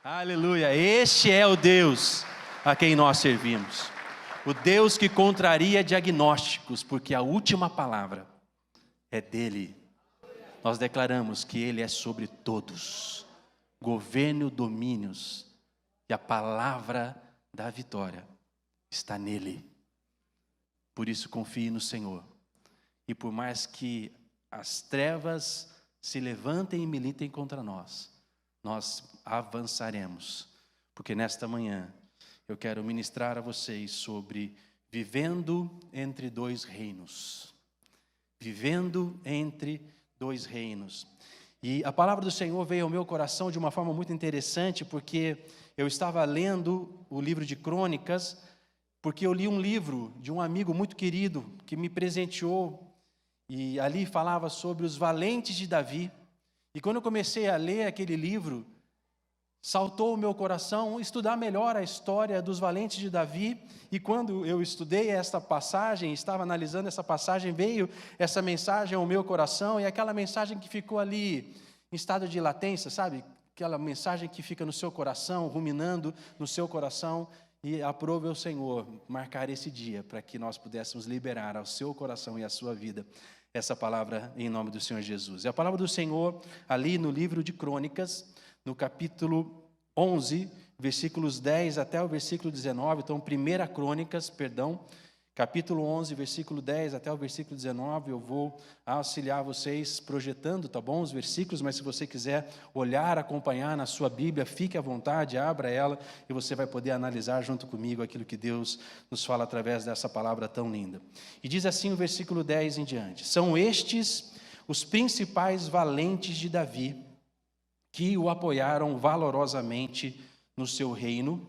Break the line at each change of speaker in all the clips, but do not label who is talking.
Aleluia, este é o Deus a quem nós servimos. O Deus que contraria diagnósticos, porque a última palavra é dele. Nós declaramos que ele é sobre todos, governo, domínios, e a palavra da vitória está nele. Por isso confie no Senhor. E por mais que as trevas se levantem e militem contra nós, nós avançaremos. Porque nesta manhã eu quero ministrar a vocês sobre vivendo entre dois reinos. Vivendo entre dois reinos. E a palavra do Senhor veio ao meu coração de uma forma muito interessante, porque eu estava lendo o livro de Crônicas, porque eu li um livro de um amigo muito querido que me presenteou, e ali falava sobre os valentes de Davi. E quando eu comecei a ler aquele livro, saltou o meu coração estudar melhor a história dos valentes de Davi. E quando eu estudei esta passagem, estava analisando essa passagem, veio essa mensagem ao meu coração, e aquela mensagem que ficou ali em estado de latência, sabe? Aquela mensagem que fica no seu coração, ruminando no seu coração. E aprove ao Senhor marcar esse dia para que nós pudéssemos liberar ao seu coração e à sua vida essa palavra em nome do Senhor Jesus. E a palavra do Senhor ali no livro de Crônicas, no capítulo 11, versículos 10 até o versículo 19, então 1 Crônicas, capítulo 11, versículo 10 até o versículo 19, eu vou auxiliar vocês projetando, tá bom, os versículos, mas se você quiser olhar, acompanhar na sua Bíblia, fique à vontade, abra ela, e você vai poder analisar junto comigo aquilo que Deus nos fala através dessa palavra tão linda. E diz assim o versículo 10 em diante: são estes os principais valentes de Davi, que o apoiaram valorosamente no seu reino,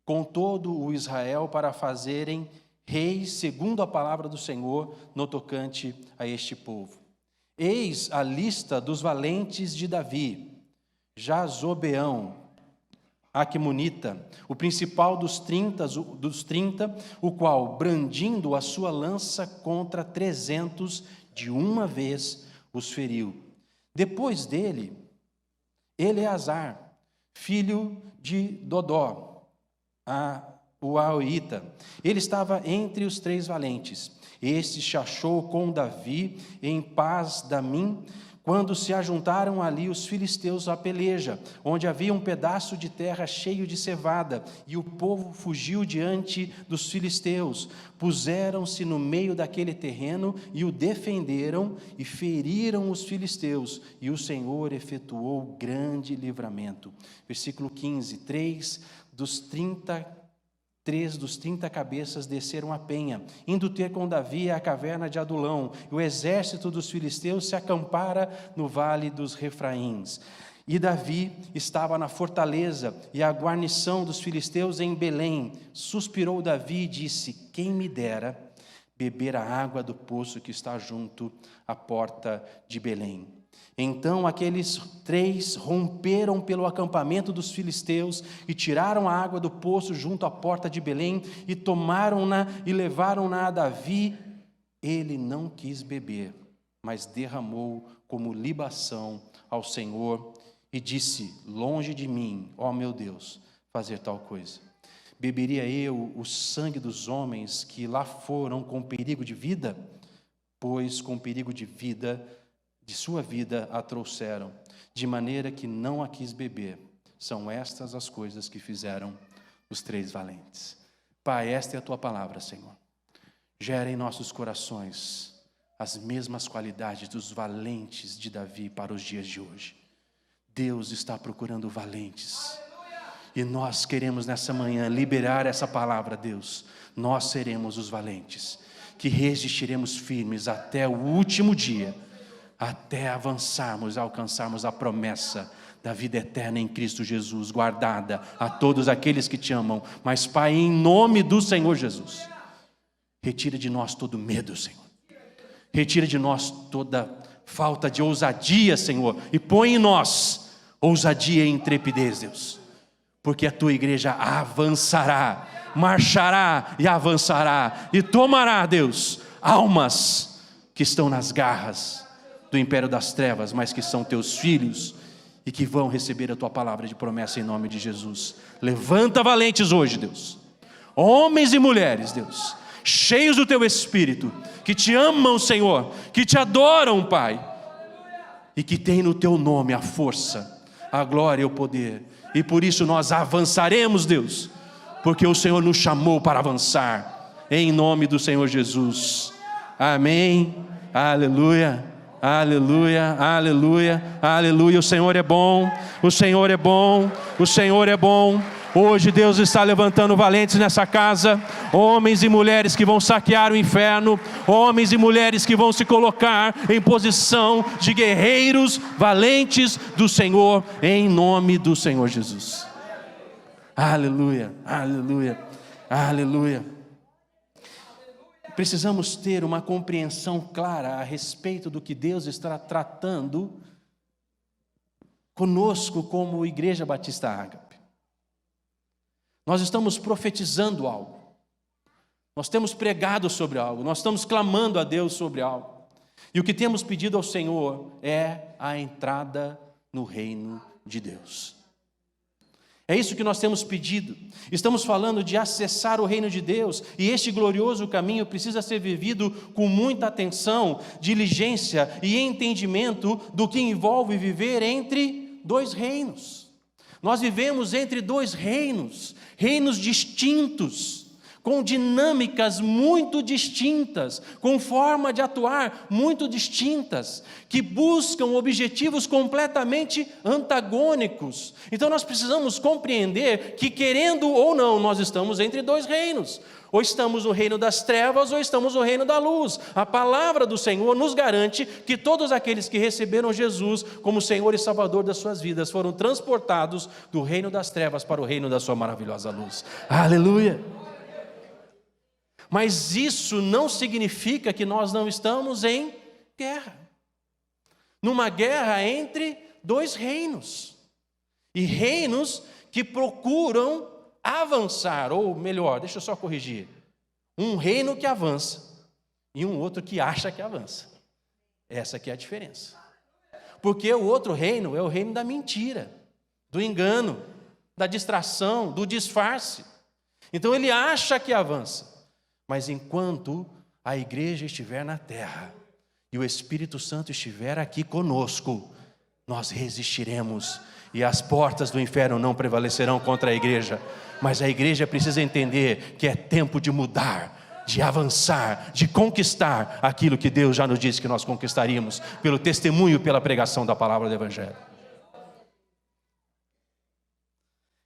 com todo o Israel, para fazerem reis segundo a palavra do Senhor no tocante a este povo. Eis a lista dos valentes de Davi: Jazobeão, Aquemonita, o principal dos 30, o qual, brandindo a sua lança contra 300, de uma vez os feriu. Depois dele, Eleazar, filho de Dodó, o Aoita. Ele estava entre os 3 valentes. Este se achou com Davi em Pas-damim, quando se ajuntaram ali os filisteus à peleja, onde havia um pedaço de terra cheio de cevada, e o povo fugiu diante dos filisteus. Puseram-se no meio daquele terreno e o defenderam e feriram os filisteus, e o Senhor efetuou grande livramento. Versículo 15, 3 dos 30 cabeças desceram a penha, indo ter com Davi a caverna de Adulão, e o exército dos filisteus se acampara no vale dos Refraíns. E Davi estava na fortaleza, e a guarnição dos filisteus em Belém. Suspirou Davi e disse: quem me dera beber a água do poço que está junto à porta de Belém. Então aqueles 3 romperam pelo acampamento dos filisteus e tiraram a água do poço junto à porta de Belém e tomaram-na e levaram-na a Davi. Ele não quis beber, mas derramou como libação ao Senhor e disse: longe de mim, ó meu Deus, fazer tal coisa. Beberia eu o sangue dos homens que lá foram com perigo de vida? Pois com perigo de vida, de sua vida a trouxeram, de maneira que não a quis beber. São estas as coisas que fizeram os 3 valentes. Pai, esta é a tua palavra, Senhor. Gera em nossos corações as mesmas qualidades dos valentes de Davi para os dias de hoje. Deus está procurando valentes. E nós queremos nessa manhã liberar essa palavra, Deus. Nós seremos os valentes, que resistiremos firmes até o último dia, até avançarmos, alcançarmos a promessa da vida eterna em Cristo Jesus, guardada a todos aqueles que te amam. Mas, Pai, em nome do Senhor Jesus, retira de nós todo medo, Senhor. Retira de nós toda falta de ousadia, Senhor, e põe em nós ousadia e intrepidez, Deus, porque a tua igreja avançará, marchará e avançará, e tomará, Deus, almas que estão nas garras do império das trevas, mas que são teus filhos e que vão receber a tua palavra de promessa em nome de Jesus. Levanta valentes hoje, Deus, homens e mulheres, Deus, cheios do teu Espírito, que te amam, Senhor, que te adoram, Pai, e que tem no teu nome a força, a glória e o poder, e por isso nós avançaremos, Deus, porque o Senhor nos chamou para avançar, em nome do Senhor Jesus. Amém, aleluia, aleluia, aleluia, aleluia. O Senhor é bom, o Senhor é bom, o Senhor é bom. Hoje Deus está levantando valentes nessa casa, homens e mulheres que vão saquear o inferno, homens e mulheres que vão se colocar em posição de guerreiros valentes do Senhor, em nome do Senhor Jesus. Aleluia, aleluia, aleluia. Precisamos ter uma compreensão clara a respeito do que Deus está tratando conosco como Igreja Batista Ágape. Nós estamos profetizando algo, nós temos pregado sobre algo, nós estamos clamando a Deus sobre algo, e o que temos pedido ao Senhor é a entrada no reino de Deus. É isso que nós temos pedido. Estamos falando de acessar o reino de Deus, e este glorioso caminho precisa ser vivido com muita atenção, diligência e entendimento do que envolve viver entre dois reinos. Nós vivemos entre dois reinos, reinos distintos, com dinâmicas muito distintas, com forma de atuar muito distintas, que buscam objetivos completamente antagônicos. Então nós precisamos compreender que, querendo ou não, nós estamos entre dois reinos. Ou estamos no reino das trevas, ou estamos no reino da luz. A palavra do Senhor nos garante que todos aqueles que receberam Jesus como Senhor e Salvador das suas vidas foram transportados do reino das trevas para o reino da sua maravilhosa luz. Aleluia! Mas isso não significa que nós não estamos em guerra. Numa guerra entre dois reinos. E reinos que procuram avançar, ou melhor, deixa eu só corrigir. Um reino que avança e um outro que acha que avança. Essa aqui é a diferença. Porque o outro reino é o reino da mentira, do engano, da distração, do disfarce. Então ele acha que avança. Mas enquanto a igreja estiver na terra e o Espírito Santo estiver aqui conosco, nós resistiremos e as portas do inferno não prevalecerão contra a igreja. Mas a igreja precisa entender que é tempo de mudar, de avançar, de conquistar aquilo que Deus já nos disse que nós conquistaríamos pelo testemunho, pela pregação da palavra do Evangelho.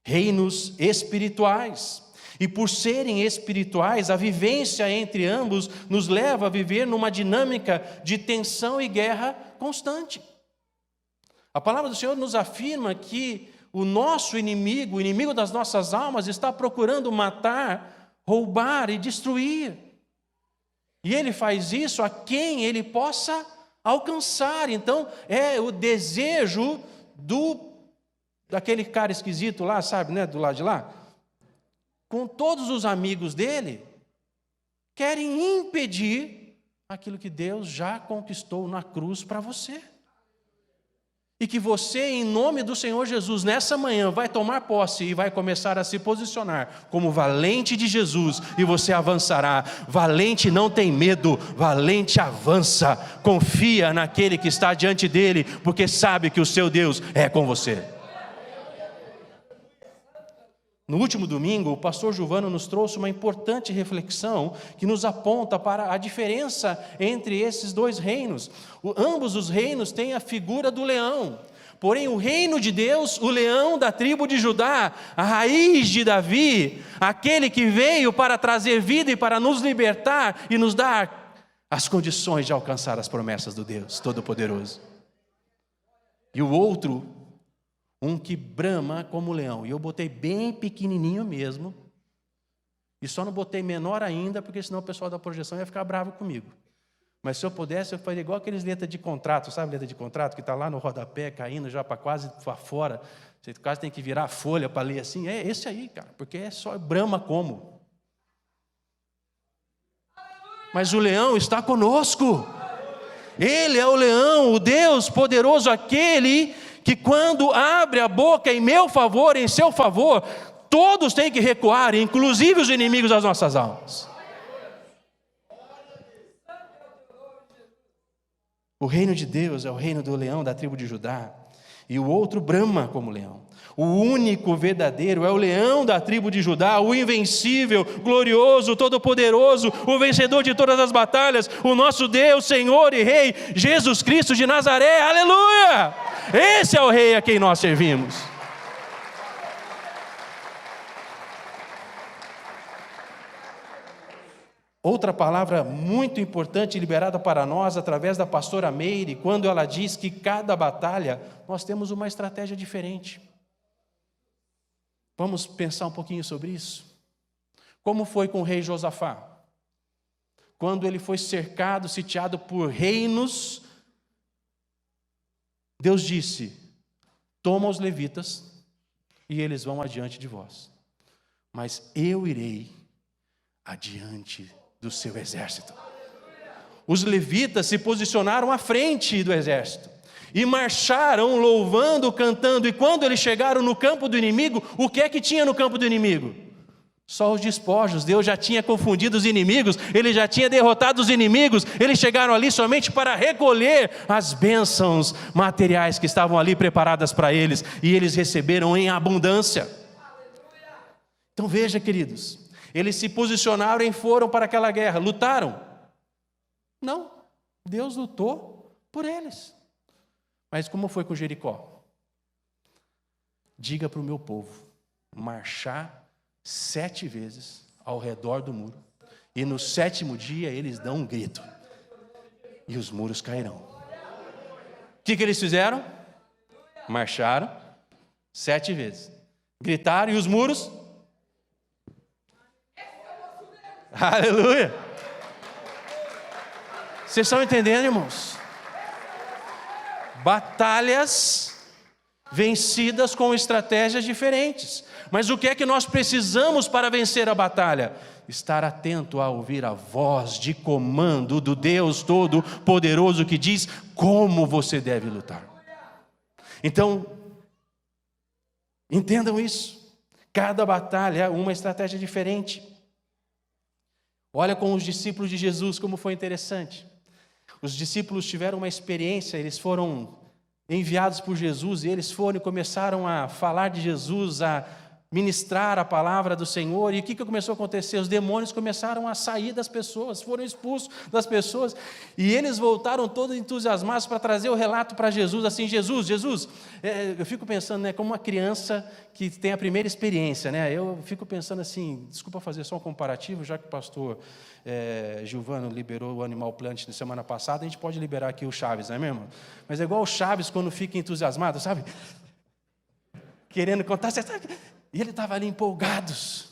Reinos espirituais. E por serem espirituais, a vivência entre ambos nos leva a viver numa dinâmica de tensão e guerra constante. A palavra do Senhor nos afirma que o nosso inimigo, o inimigo das nossas almas, está procurando matar, roubar e destruir. E ele faz isso a quem ele possa alcançar. Então, é o desejo daquele cara esquisito lá, sabe, né, do lado de lá, com todos os amigos dele, querem impedir aquilo que Deus já conquistou na cruz para você. E que você, em nome do Senhor Jesus, nessa manhã vai tomar posse e vai começar a se posicionar como valente de Jesus, e você avançará. Valente não tem medo, valente avança, confia naquele que está diante dele, porque sabe que o seu Deus é com você. No último domingo, o pastor Giovano nos trouxe uma importante reflexão que nos aponta para a diferença entre esses dois reinos. Ambos os reinos têm a figura do leão. Porém, o reino de Deus, o leão da tribo de Judá, a raiz de Davi, aquele que veio para trazer vida e para nos libertar e nos dar as condições de alcançar as promessas do Deus Todo-Poderoso. E o outro, um que brama como leão. E eu botei bem pequenininho mesmo. E só não botei menor ainda, porque senão o pessoal da projeção ia ficar bravo comigo. Mas se eu pudesse, eu faria igual aqueles letras de contrato, sabe letra de contrato, que está lá no rodapé, caindo já para quase para fora. Você quase tem que virar a folha para ler assim. É esse aí, cara, porque é só brama como. Mas o leão está conosco. Ele é o leão, o Deus poderoso, aquele que quando abre a boca em meu favor, em seu favor, todos têm que recuar, inclusive os inimigos das nossas almas. O reino de Deus é o reino do leão da tribo de Judá, e o outro brama como leão. O único verdadeiro é o leão da tribo de Judá, o invencível, glorioso, todo-poderoso, o vencedor de todas as batalhas, o nosso Deus, Senhor e Rei, Jesus Cristo de Nazaré, aleluia! Esse é o Rei a quem nós servimos. Outra palavra muito importante liberada para nós através da pastora Meire, quando ela diz que cada batalha nós temos uma estratégia diferente. Vamos pensar um pouquinho sobre isso? Como foi com o rei Josafá? Quando ele foi cercado, sitiado por reinos, Deus disse: toma os levitas e eles vão adiante de vós, mas eu irei adiante do seu exército. Os levitas se posicionaram à frente do exército e marcharam louvando, cantando, e quando eles chegaram no campo do inimigo, o que é que tinha no campo do inimigo? Só os despojos. Deus já tinha confundido os inimigos, Ele já tinha derrotado os inimigos, eles chegaram ali somente para recolher as bênçãos materiais que estavam ali preparadas para eles, e eles receberam em abundância. Então veja, queridos, eles se posicionaram e foram para aquela guerra. Lutaram? Não. Deus lutou por eles. Mas como foi com Jericó? Diga para o meu povo marchar 7 vezes ao redor do muro, e no 7º dia eles dão um grito, e os muros cairão. O que eles fizeram? Marcharam 7 vezes, gritaram, e os muros... Aleluia! Vocês estão entendendo, irmãos? Batalhas vencidas com estratégias diferentes. Mas o que é que nós precisamos para vencer a batalha? Estar atento a ouvir a voz de comando do Deus Todo-Poderoso que diz como você deve lutar. Então, entendam isso. Cada batalha é uma estratégia diferente. Olha com os discípulos de Jesus como foi interessante. Os discípulos tiveram uma experiência, eles foram enviados por Jesus, e eles foram e começaram a falar de Jesus, a ministrar a palavra do Senhor, e o que começou a acontecer? Os demônios começaram a sair das pessoas, foram expulsos das pessoas, e eles voltaram todos entusiasmados para trazer o relato para Jesus, assim: Jesus, eu fico pensando, né, como uma criança que tem a primeira experiência, né, eu fico pensando assim, desculpa fazer só um comparativo, já que o pastor Gilvano liberou o Animal Planet na semana passada, a gente pode liberar aqui o Chaves, não é mesmo? Mas é igual o Chaves quando fica entusiasmado, sabe? Querendo contar, você sabe? E ele estava ali empolgados.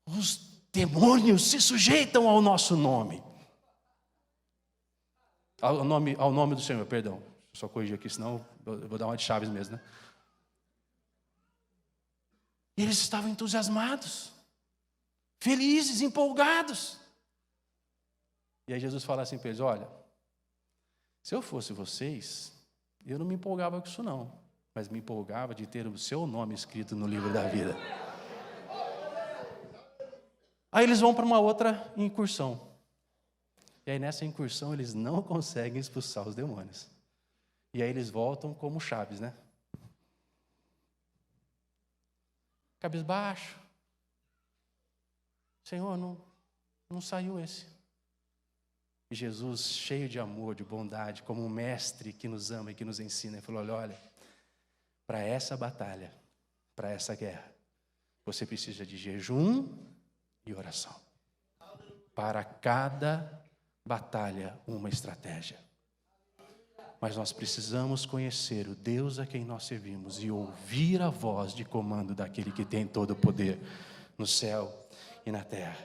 Os demônios se sujeitam ao nosso nome. Ao nome do Senhor, perdão. Só corrigir aqui, senão eu vou dar uma de Chaves mesmo, né? E eles estavam entusiasmados, felizes, empolgados. E aí Jesus fala assim para eles: olha, se eu fosse vocês, eu não me empolgava com isso não. Mas me empolgava de ter o seu nome escrito no livro da vida. Aí eles vão para uma outra incursão. E aí nessa incursão eles não conseguem expulsar os demônios. E aí eles voltam como Chaves, né? Cabisbaixo. Senhor, não saiu esse. E Jesus, cheio de amor, de bondade, como um mestre que nos ama e que nos ensina, ele falou: olha, para essa batalha, para essa guerra, você precisa de jejum e oração. Para cada batalha, uma estratégia. Mas nós precisamos conhecer o Deus a quem nós servimos e ouvir a voz de comando daquele que tem todo o poder no céu e na terra.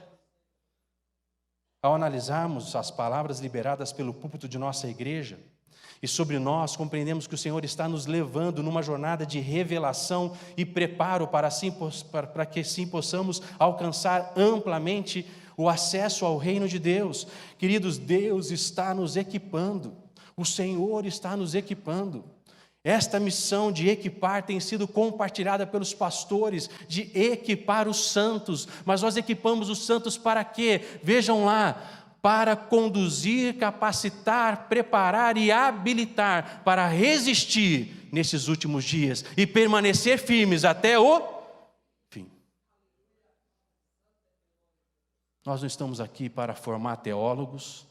Ao analisarmos as palavras liberadas pelo púlpito de nossa igreja, e sobre nós, compreendemos que o Senhor está nos levando numa jornada de revelação e preparo para que assim possamos alcançar amplamente o acesso ao reino de Deus. Queridos, Deus está nos equipando. O Senhor está nos equipando. Esta missão de equipar tem sido compartilhada pelos pastores, de equipar os santos. Mas nós equipamos os santos para quê? Vejam lá, para conduzir, capacitar, preparar e habilitar para resistir nesses últimos dias e permanecer firmes até o fim. Nós não estamos aqui para formar teólogos,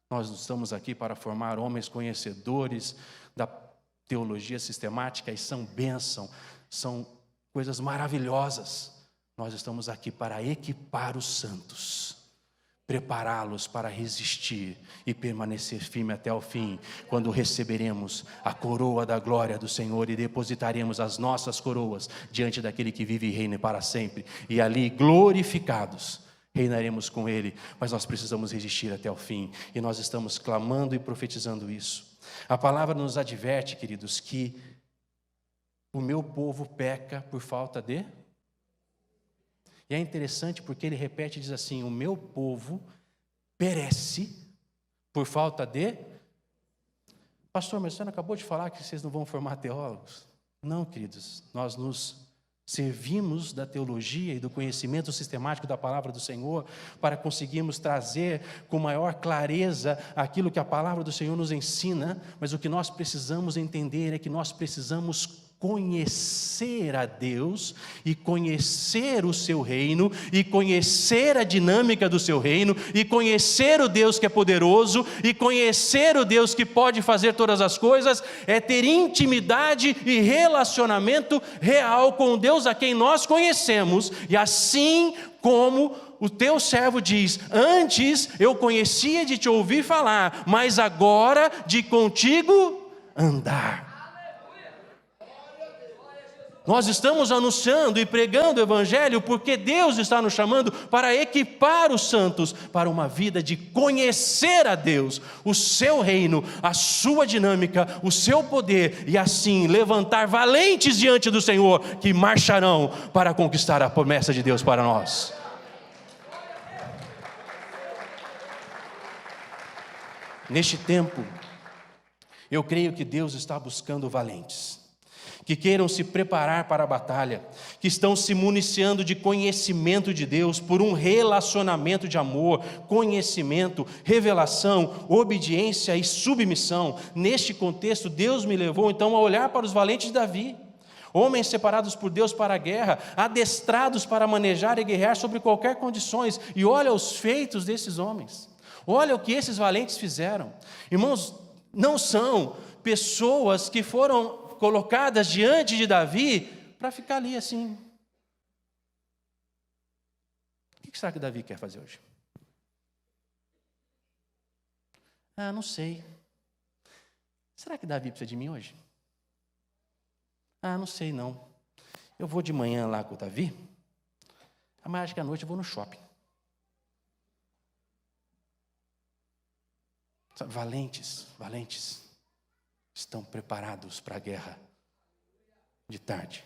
nós não estamos aqui para formar homens conhecedores da teologia sistemática, e são bênção, são coisas maravilhosas. Nós estamos aqui para equipar os santos, prepará-los para resistir e permanecer firme até o fim, quando receberemos a coroa da glória do Senhor e depositaremos as nossas coroas diante daquele que vive e reina para sempre, e ali glorificados reinaremos com Ele. Mas nós precisamos resistir até o fim, e nós estamos clamando e profetizando isso. A palavra nos adverte, queridos, que o meu povo peca por falta de... E é interessante porque ele repete e diz assim: o meu povo perece por falta de... Pastor, mas você não acabou de falar que vocês não vão formar teólogos? Não, queridos, nós nos servimos da teologia e do conhecimento sistemático da palavra do Senhor para conseguirmos trazer com maior clareza aquilo que a palavra do Senhor nos ensina, mas o que nós precisamos entender é que nós precisamos conhecer a Deus e conhecer o seu reino e conhecer a dinâmica do seu reino e conhecer o Deus que é poderoso e conhecer o Deus que pode fazer todas as coisas, é ter intimidade e relacionamento real com o Deus a quem nós conhecemos. E assim como o teu servo diz: antes eu conhecia de te ouvir falar, mas agora de contigo andar. Nós estamos anunciando e pregando o Evangelho porque Deus está nos chamando para equipar os santos para uma vida de conhecer a Deus, o seu reino, a sua dinâmica, o seu poder, e assim levantar valentes diante do Senhor que marcharão para conquistar a promessa de Deus para nós. Neste tempo, eu creio que Deus está buscando valentes que queiram se preparar para a batalha, que estão se municiando de conhecimento de Deus por um relacionamento de amor, conhecimento, revelação, obediência e submissão. Neste contexto, Deus me levou então a olhar para os valentes de Davi, homens separados por Deus para a guerra, adestrados para manejar e guerrear sobre qualquer condições. E olha os feitos desses homens, olha o que esses valentes fizeram. Irmãos, não são pessoas que foram colocadas diante de Davi para ficar ali assim. O que será que Davi quer fazer hoje? Não sei. Será que Davi precisa de mim hoje? Não sei não. Eu vou de manhã lá com o Davi, mas acho que à noite eu vou no shopping. Valentes estão preparados para a guerra, de tarde,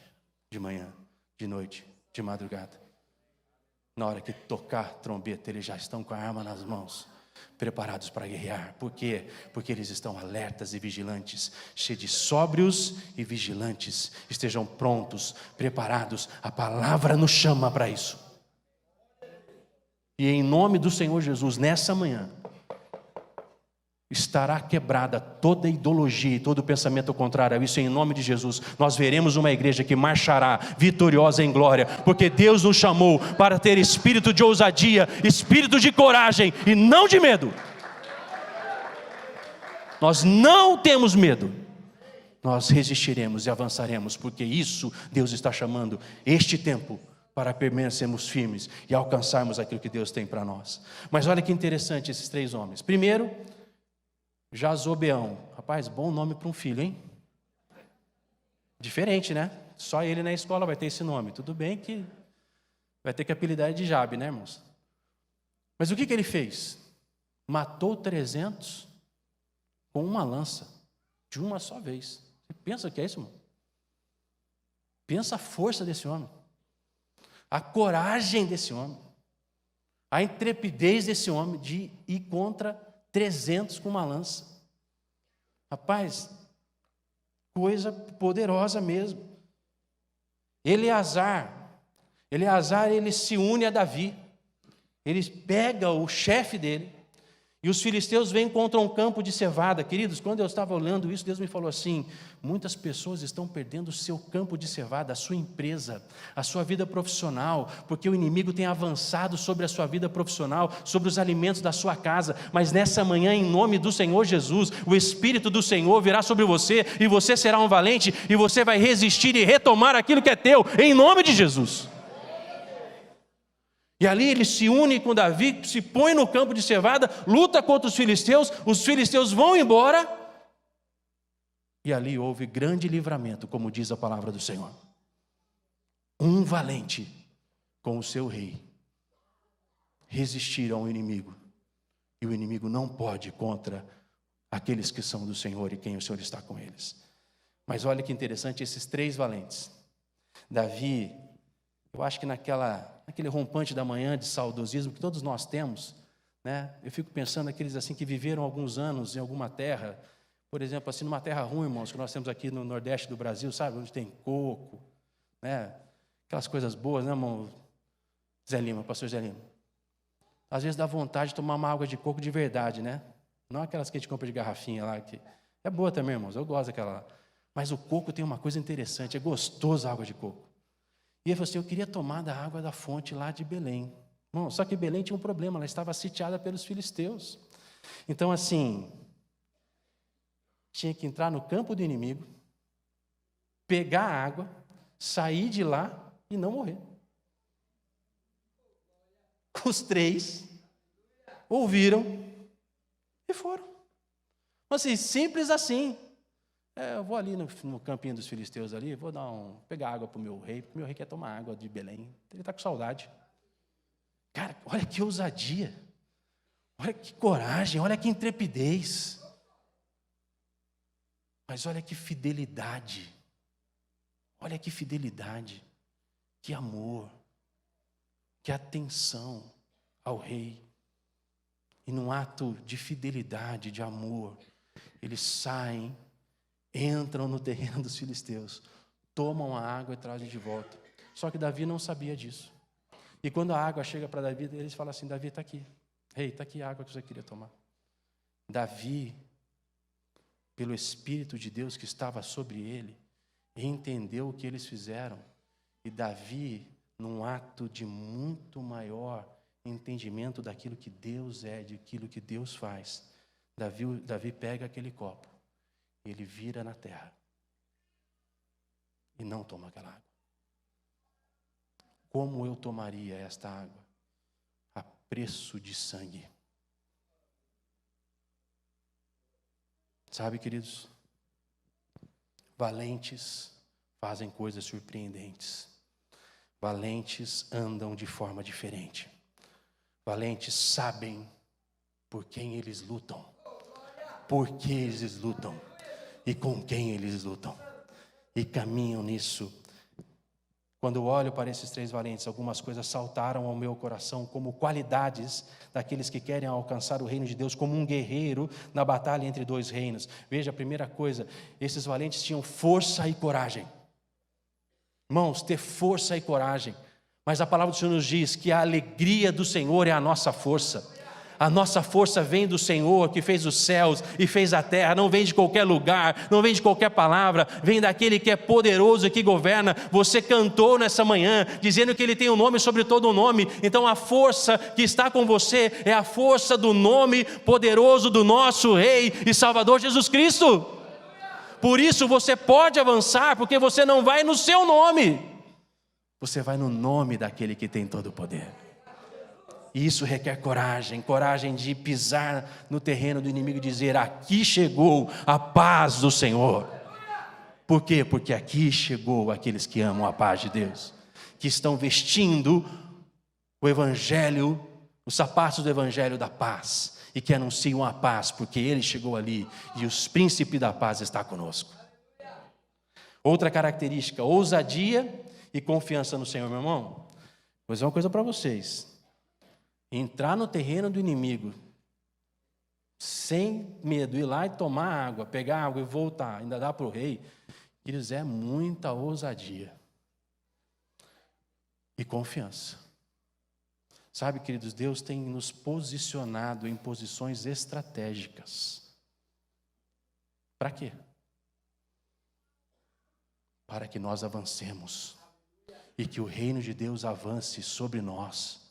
de manhã, de noite, de madrugada. Na hora que tocar trombeta, eles já estão com a arma nas mãos, preparados para guerrear. Por quê? Porque eles estão alertas e vigilantes, cheios de sóbrios e vigilantes. Estejam prontos, preparados. A palavra nos chama para isso. E em nome do Senhor Jesus, nessa manhã, estará quebrada toda ideologia e todo pensamento contrário a isso, em nome de Jesus. Nós veremos uma igreja que marchará vitoriosa em glória, porque Deus nos chamou para ter espírito de ousadia, espírito de coragem e não de medo. Nós não temos medo, nós resistiremos e avançaremos, porque isso Deus está chamando este tempo para permanecermos firmes e alcançarmos aquilo que Deus tem para nós. Mas olha que interessante esses três homens. Primeiro, Jazobeão. Rapaz, bom nome para um filho, hein? Diferente, né? Só ele na escola vai ter esse nome. Tudo bem que vai ter que apelidar ele de Jabe, né, irmãos? Mas o que ele fez? Matou 300 com uma lança, de uma só vez. Você pensa o que é isso, irmão? Pensa a força desse homem, a coragem desse homem, a intrepidez desse homem de ir contra 300 com uma lança. Rapaz, coisa poderosa mesmo. Eleazar, ele se une a Davi. Ele pega o chefe dele, e os filisteus vêm contra um campo de cevada. Queridos, quando eu estava olhando isso, Deus me falou assim: muitas pessoas estão perdendo o seu campo de cevada, a sua empresa, a sua vida profissional, porque o inimigo tem avançado sobre a sua vida profissional, sobre os alimentos da sua casa. Mas nessa manhã, em nome do Senhor Jesus, o Espírito do Senhor virá sobre você, e você será um valente, e você vai resistir e retomar aquilo que é teu, em nome de Jesus. E ali ele se une com Davi, se põe no campo de cevada, luta contra os filisteus vão embora, e ali houve grande livramento, como diz a palavra do Senhor. Um valente com o seu rei resistir ao inimigo, e o inimigo não pode contra aqueles que são do Senhor e quem o Senhor está com eles. Mas olha que interessante, esses 3 valentes. Davi, eu acho que naquele rompante da manhã de saudosismo que todos nós temos, né? Eu fico pensando naqueles assim que viveram alguns anos em alguma terra, por exemplo, assim numa terra ruim, irmãos, que nós temos aqui no Nordeste do Brasil, sabe? Onde tem coco, né? Aquelas coisas boas, né, irmão? Zé Lima, pastor Zé Lima. Às vezes dá vontade de tomar uma água de coco de verdade, né? Não aquelas que a gente compra de garrafinha lá, que é boa também, irmãos, eu gosto daquela lá. Mas o coco tem uma coisa interessante, é gostoso a água de coco. E ele falou assim: eu queria tomar da água da fonte lá de Belém. Bom, só que Belém tinha um problema, ela estava sitiada pelos filisteus. Então, assim, tinha que entrar no campo do inimigo, pegar a água, sair de lá e não morrer. Os 3 ouviram e foram. Assim, simples assim. Eu vou ali no campinho dos filisteus ali, vou pegar água para o meu rei, porque o meu rei quer tomar água de Belém, ele está com saudade. Cara, olha que ousadia, olha que coragem, olha que intrepidez, mas olha que fidelidade, que amor, que atenção ao rei. E num ato de fidelidade, de amor, eles saem, entram no terreno dos filisteus, tomam a água e trazem de volta. Só que Davi não sabia disso. E quando a água chega para Davi, eles falam assim: Davi, está aqui. Rei, está aqui a água que você queria tomar. Davi, pelo Espírito de Deus que estava sobre ele, entendeu o que eles fizeram. E Davi, num ato de muito maior entendimento daquilo que Deus é, daquilo que Deus faz, Davi pega aquele copo, ele vira na terra e não toma aquela água. Como eu tomaria esta água? A preço de sangue. Sabe, queridos, valentes fazem coisas surpreendentes. Valentes andam de forma diferente. Valentes sabem por quem eles lutam, por que eles lutam e com quem eles lutam, e caminham nisso. Quando eu olho para esses 3 valentes, algumas coisas saltaram ao meu coração como qualidades daqueles que querem alcançar o reino de Deus, como um guerreiro na batalha entre 2 reinos. Veja, a primeira coisa, esses valentes tinham força e coragem. Irmãos, ter força e coragem. Mas a palavra do Senhor nos diz que a alegria do Senhor é a nossa força. A nossa força vem do Senhor que fez os céus e fez a terra, não vem de qualquer lugar, não vem de qualquer palavra, vem daquele que é poderoso e que governa. Você cantou nessa manhã, dizendo que Ele tem um nome sobre todo o nome, então a força que está com você é a força do nome poderoso do nosso Rei e Salvador Jesus Cristo. Por isso você pode avançar, porque você não vai no seu nome, você vai no nome daquele que tem todo o poder. E isso requer coragem de pisar no terreno do inimigo e dizer: aqui chegou a paz do Senhor. Por quê? Porque aqui chegou aqueles que amam a paz de Deus, que estão vestindo o evangelho, os sapatos do evangelho da paz, e que anunciam a paz, porque Ele chegou ali e os príncipes da paz estão conosco. Outra característica, ousadia e confiança no Senhor. Meu irmão, vou dizer uma coisa para vocês: entrar no terreno do inimigo sem medo, ir lá e tomar água, pegar água e voltar, ainda dá para o rei, queridos, é muita ousadia e confiança. Sabe, queridos, Deus tem nos posicionado em posições estratégicas. Para quê? Para que nós avancemos e que o reino de Deus avance sobre nós.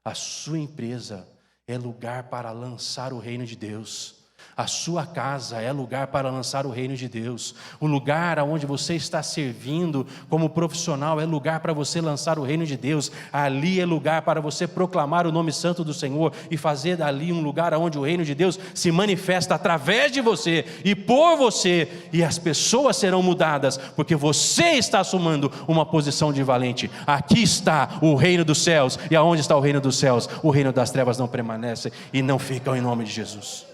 A sua empresa é lugar para lançar o reino de Deus. A sua casa é lugar para lançar o reino de Deus. O lugar onde você está servindo como profissional é lugar para você lançar o reino de Deus. Ali é lugar para você proclamar o nome santo do Senhor e fazer dali um lugar onde o reino de Deus se manifesta através de você e por você, e as pessoas serão mudadas, porque você está assumindo uma posição de valente. Aqui está o reino dos céus, e aonde está o reino dos céus? O reino das trevas não permanece e não ficam, em nome de Jesus.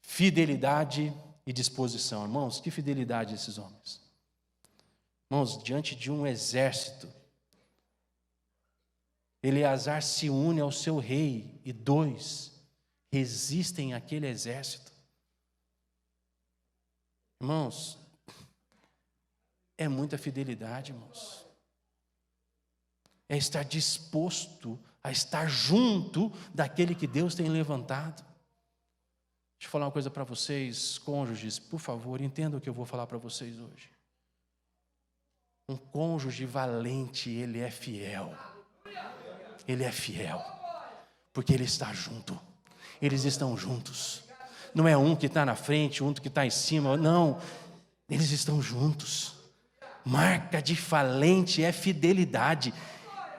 Fidelidade e disposição. Irmãos, que fidelidade esses homens. Irmãos, diante de um exército, Eleazar se une ao seu rei e 2 resistem àquele exército. Irmãos, é muita fidelidade, irmãos. É estar disposto a estar junto daquele que Deus tem levantado. Deixa eu falar uma coisa para vocês, cônjuges, por favor, entendam o que eu vou falar para vocês hoje. Um cônjuge valente, ele é fiel. Ele é fiel, porque ele está junto. Eles estão juntos. Não é um que está na frente, um que está em cima, não. Eles estão juntos. Marca de valente é fidelidade.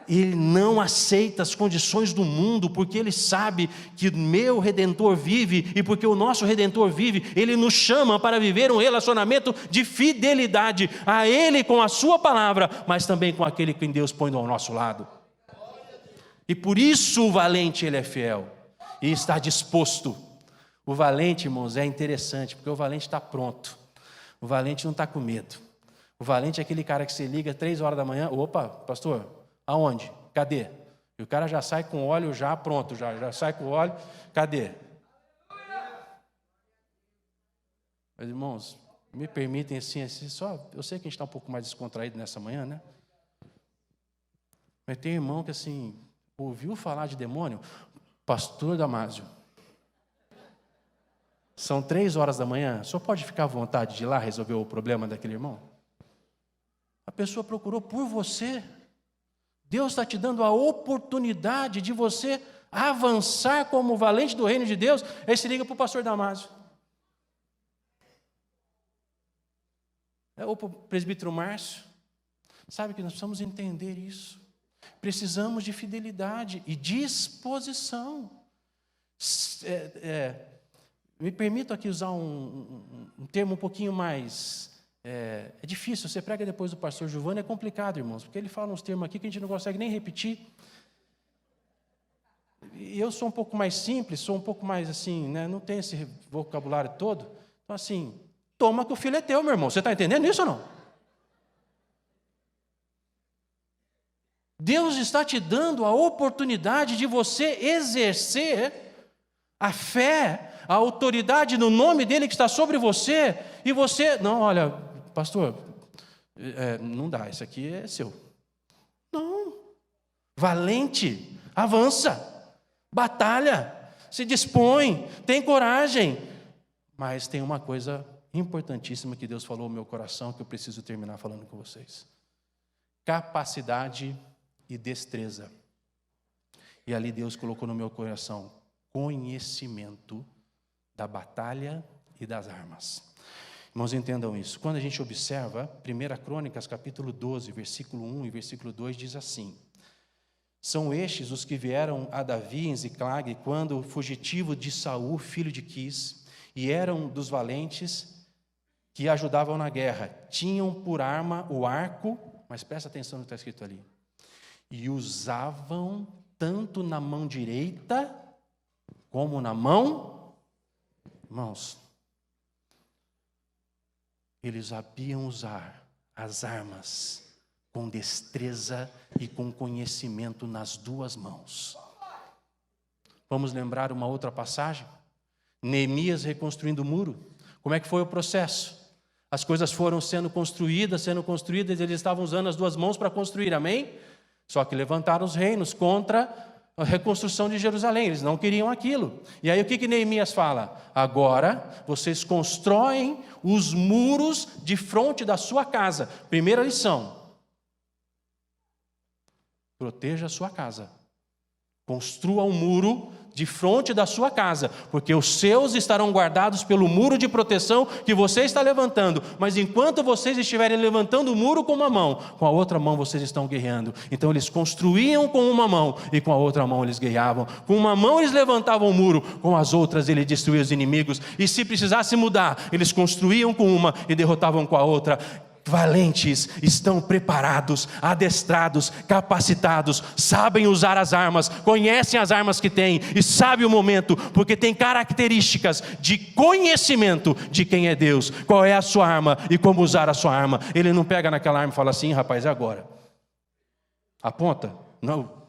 Ele não aceita as condições do mundo, porque ele sabe que meu Redentor vive, e porque o nosso Redentor vive, ele nos chama para viver um relacionamento de fidelidade a Ele com a sua palavra, mas também com aquele que Deus põe ao nosso lado. E por isso o valente, ele é fiel e está disposto. O valente, irmãos, é interessante, porque o valente está pronto. O valente não está com medo. O valente é aquele cara que se liga 3 horas da manhã, opa, pastor, aonde? Cadê? E o cara já sai com óleo já pronto, já sai com óleo, cadê? Mas, irmãos, me permitem assim, só, eu sei que a gente está um pouco mais descontraído nessa manhã, né? Mas tem irmão que assim, ouviu falar de demônio? Pastor Damásio, são 3 horas da manhã, só pode ficar à vontade de ir lá resolver o problema daquele irmão? A pessoa procurou por você. Deus está te dando a oportunidade de você avançar como valente do reino de Deus. Aí se liga para o pastor Damásio. Ou para o presbítero Márcio. Sabe que nós precisamos entender isso. Precisamos de fidelidade e disposição. Me permito aqui usar um termo um pouquinho mais... É difícil, você prega depois do pastor Giovanni, é complicado, irmãos, porque ele fala uns termos aqui que a gente não consegue nem repetir. E eu sou um pouco mais simples, sou um pouco mais assim, né, não tenho esse vocabulário todo. Então assim, toma que o filho é teu, meu irmão. Você está entendendo isso ou não? Deus está te dando a oportunidade de você exercer a fé, a autoridade no nome dele que está sobre você, e você, não, olha, pastor, não dá, isso aqui é seu. Não, valente, avança, batalha, se dispõe, tem coragem. Mas tem uma coisa importantíssima que Deus falou no meu coração, que eu preciso terminar falando com vocês. Capacidade e destreza. E ali Deus colocou no meu coração conhecimento da batalha e das armas. Irmãos, entendam isso. Quando a gente observa 1 Crônicas, capítulo 12, versículo 1 e versículo 2, diz assim: são estes os que vieram a Davi em Ziclag, quando fugitivo de Saul, filho de Quis, e eram dos valentes que ajudavam na guerra. Tinham por arma o arco, mas presta atenção no que está escrito ali, e usavam tanto na mão direita como na mão. Irmãos, eles sabiam usar as armas com destreza e com conhecimento nas 2 mãos. Vamos lembrar uma outra passagem? Neemias reconstruindo o muro. Como é que foi o processo? As coisas foram sendo construídas, eles estavam usando as duas mãos para construir, amém? Só que levantaram os reinos contra a reconstrução de Jerusalém, eles não queriam aquilo. E aí o que Neemias fala? Agora vocês constroem os muros de fronte da sua casa. Primeira lição: proteja a sua casa. Construa um muro de fronte da sua casa, porque os seus estarão guardados pelo muro de proteção que você está levantando. Mas enquanto vocês estiverem levantando o muro com uma mão, com a outra mão vocês estão guerreando. Então eles construíam com uma mão e com a outra mão eles guerreavam. Com uma mão eles levantavam o muro, com as outras ele destruía os inimigos. E se precisasse mudar, eles construíam com uma e derrotavam com a outra. Valentes estão preparados, adestrados, capacitados, sabem usar as armas, conhecem as armas que têm e sabem o momento, porque tem características de conhecimento de quem é Deus, qual é a sua arma e como usar a sua arma. Ele não pega naquela arma e fala assim: rapaz, é agora. Aponta? Não.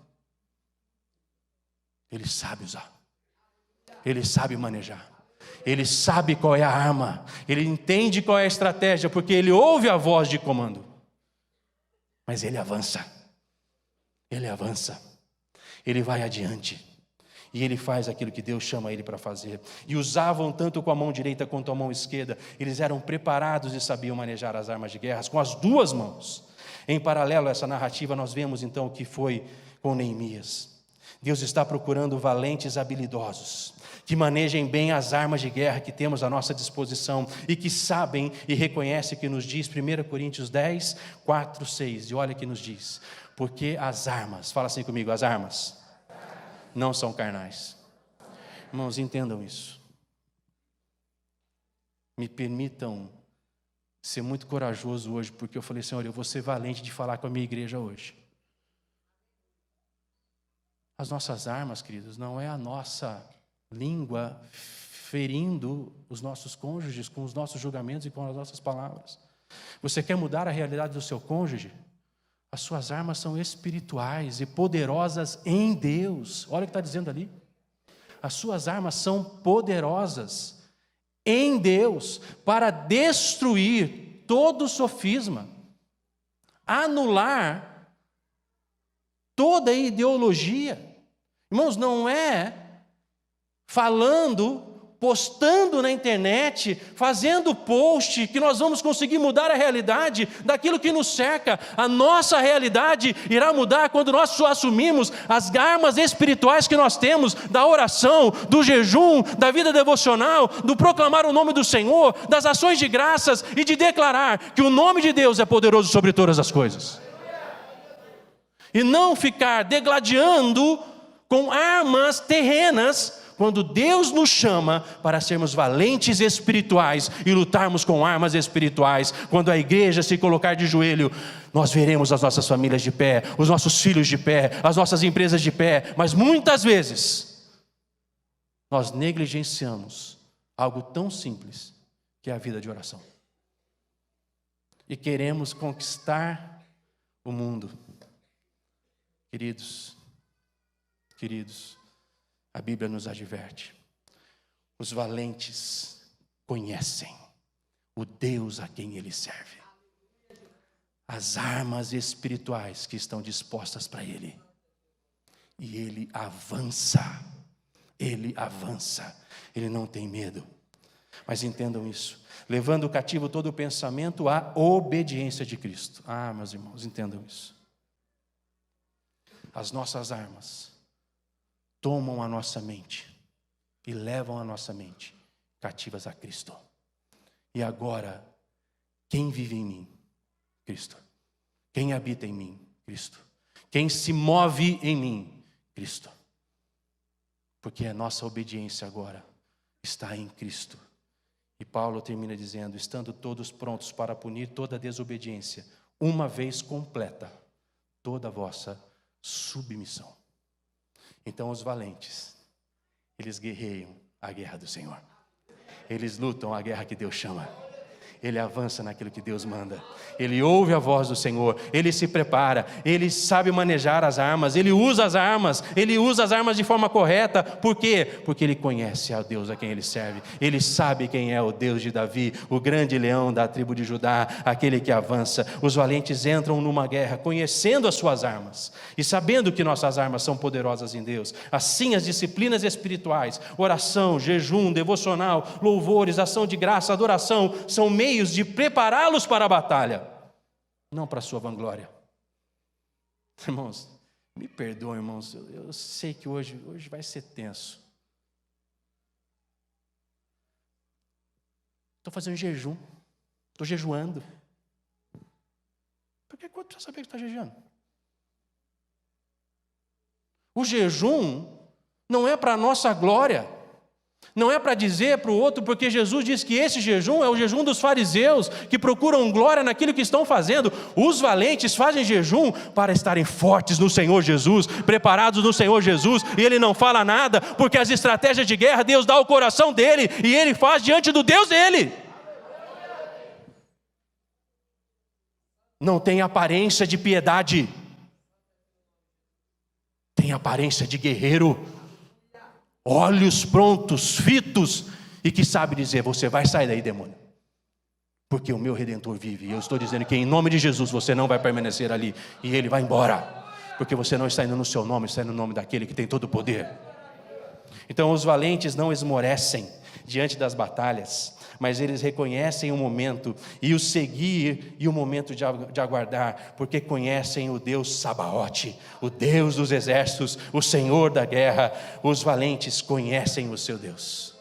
Ele sabe usar, ele sabe manejar. Ele sabe qual é a arma, ele entende qual é a estratégia, porque ele ouve a voz de comando. Mas ele avança, ele vai adiante, e ele faz aquilo que Deus chama ele para fazer. E usavam tanto com a mão direita quanto a mão esquerda, eles eram preparados e sabiam manejar as armas de guerra com as duas mãos. Em paralelo a essa narrativa, nós vemos então o que foi com Neemias. Deus está procurando valentes habilidosos, que manejem bem as armas de guerra que temos à nossa disposição e que sabem e reconhecem o que nos diz 1 Coríntios 10, 4, 6. E olha o que nos diz: porque as armas, fala assim comigo, as armas não são carnais. Irmãos, entendam isso. Me permitam ser muito corajoso hoje, porque eu falei: Senhor, eu vou ser valente de falar com a minha igreja hoje. As nossas armas, queridos, não é a nossa língua ferindo os nossos cônjuges com os nossos julgamentos e com as nossas palavras. Você quer mudar a realidade do seu cônjuge? As suas armas são espirituais e poderosas em Deus. Olha o que está dizendo ali. As suas armas são poderosas em Deus para destruir todo sofisma, anular toda ideologia. Irmãos, não é falando, postando na internet, fazendo post, que nós vamos conseguir mudar a realidade daquilo que nos cerca. A nossa realidade irá mudar quando nós assumimos as armas espirituais que nós temos, da oração, do jejum, da vida devocional, do proclamar o nome do Senhor, das ações de graças e de declarar que o nome de Deus é poderoso sobre todas as coisas. E não ficar degladiando com armas terrenas, quando Deus nos chama para sermos valentes espirituais e lutarmos com armas espirituais. Quando a igreja se colocar de joelho, nós veremos as nossas famílias de pé, os nossos filhos de pé, as nossas empresas de pé, mas muitas vezes nós negligenciamos algo tão simples que é a vida de oração. E queremos conquistar o mundo. Queridos, a Bíblia nos adverte: os valentes conhecem o Deus a quem ele serve, as armas espirituais que estão dispostas para ele, e ele avança, ele não tem medo. Mas entendam isso: levando cativo todo o pensamento à obediência de Cristo. Meus irmãos, entendam isso. As nossas armas tomam a nossa mente e levam a nossa mente cativas a Cristo. E agora, quem vive em mim? Cristo. Quem habita em mim? Cristo. Quem se move em mim? Cristo. Porque a nossa obediência agora está em Cristo. E Paulo termina dizendo: estando todos prontos para punir toda desobediência, uma vez completa toda a vossa submissão. Então os valentes, eles guerreiam a guerra do Senhor. Eles lutam a guerra que Deus chama. ele avança naquilo que Deus manda. Ele ouve a voz do Senhor, ele se prepara, ele sabe manejar as armas, ele usa as armas de forma correta. Por quê? Porque ele conhece a Deus a quem ele serve. Ele sabe quem é o Deus de Davi, o grande leão da tribo de Judá, aquele que avança. Os valentes entram numa guerra conhecendo as suas armas e sabendo que nossas armas são poderosas em Deus. Assim, as disciplinas espirituais, oração, jejum, devocional, louvores, ação de graça, adoração, são meios de prepará-los para a batalha, não para a sua vanglória. Irmãos, me perdoem, irmãos, eu sei que hoje vai ser tenso. Estou fazendo jejum, estou jejuando. Por que você precisa saber que está jejuando? O jejum não é para a nossa glória, não é para dizer para o outro, porque Jesus diz que esse jejum é o jejum dos fariseus, que procuram glória naquilo que estão fazendo. Os valentes fazem jejum para estarem fortes no Senhor Jesus, preparados no Senhor Jesus, e ele não fala nada, porque as estratégias de guerra Deus dá ao coração dele, e ele faz diante do Deus dele. Não tem aparência de piedade, tem aparência de guerreiro, olhos prontos, fitos, e que sabe dizer: você vai sair daí, demônio, porque o meu Redentor vive. E eu estou dizendo que em nome de Jesus você não vai permanecer ali, e ele vai embora, porque você não está indo no seu nome, está indo no nome daquele que tem todo o poder. Então os valentes não esmorecem diante das batalhas, mas eles reconhecem o momento e o seguir e o momento de aguardar, porque conhecem o Deus Sabaote, o Deus dos exércitos, o Senhor da guerra. Os valentes conhecem o seu Deus.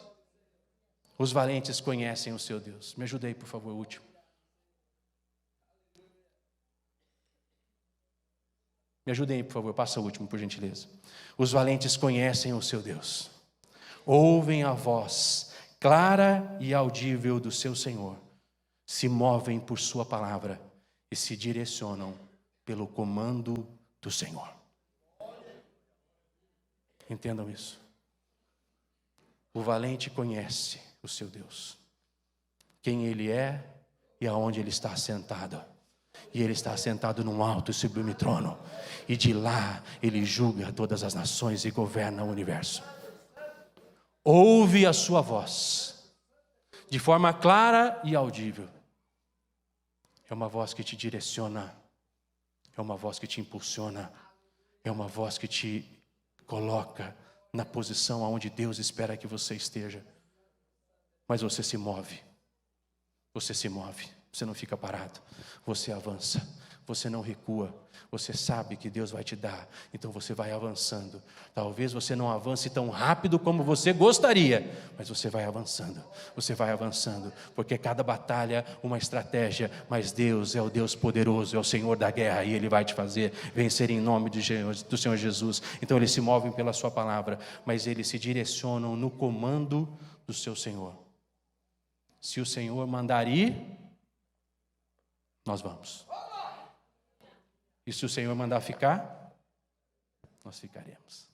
Os valentes conhecem o seu Deus. Me ajuda aí, por favor, o último. Me ajuda aí, por favor, passa o último, por gentileza. Os valentes conhecem o seu Deus, ouvem a voz clara e audível do seu Senhor, se movem por sua palavra e se direcionam pelo comando do Senhor. Entendam isso. O valente conhece o seu Deus, quem ele é e aonde ele está assentado. E ele está assentado num alto e sublime trono, e de lá ele julga todas as nações e governa o universo. Ouve a sua voz de forma clara e audível. É uma voz que te direciona, é uma voz que te impulsiona, é uma voz que te coloca na posição aonde Deus espera que você esteja. Mas você se move, você não fica parado, você avança, você não recua. Você sabe que Deus vai te dar, então você vai avançando. Talvez você não avance tão rápido como você gostaria, mas você vai avançando, porque cada batalha uma estratégia, mas Deus é o Deus poderoso, é o Senhor da guerra, e Ele vai te fazer vencer em nome do Senhor Jesus. Então eles se movem pela sua palavra, mas eles se direcionam no comando do seu Senhor. Se o Senhor mandar ir, nós vamos. E se o Senhor mandar ficar, nós ficaremos.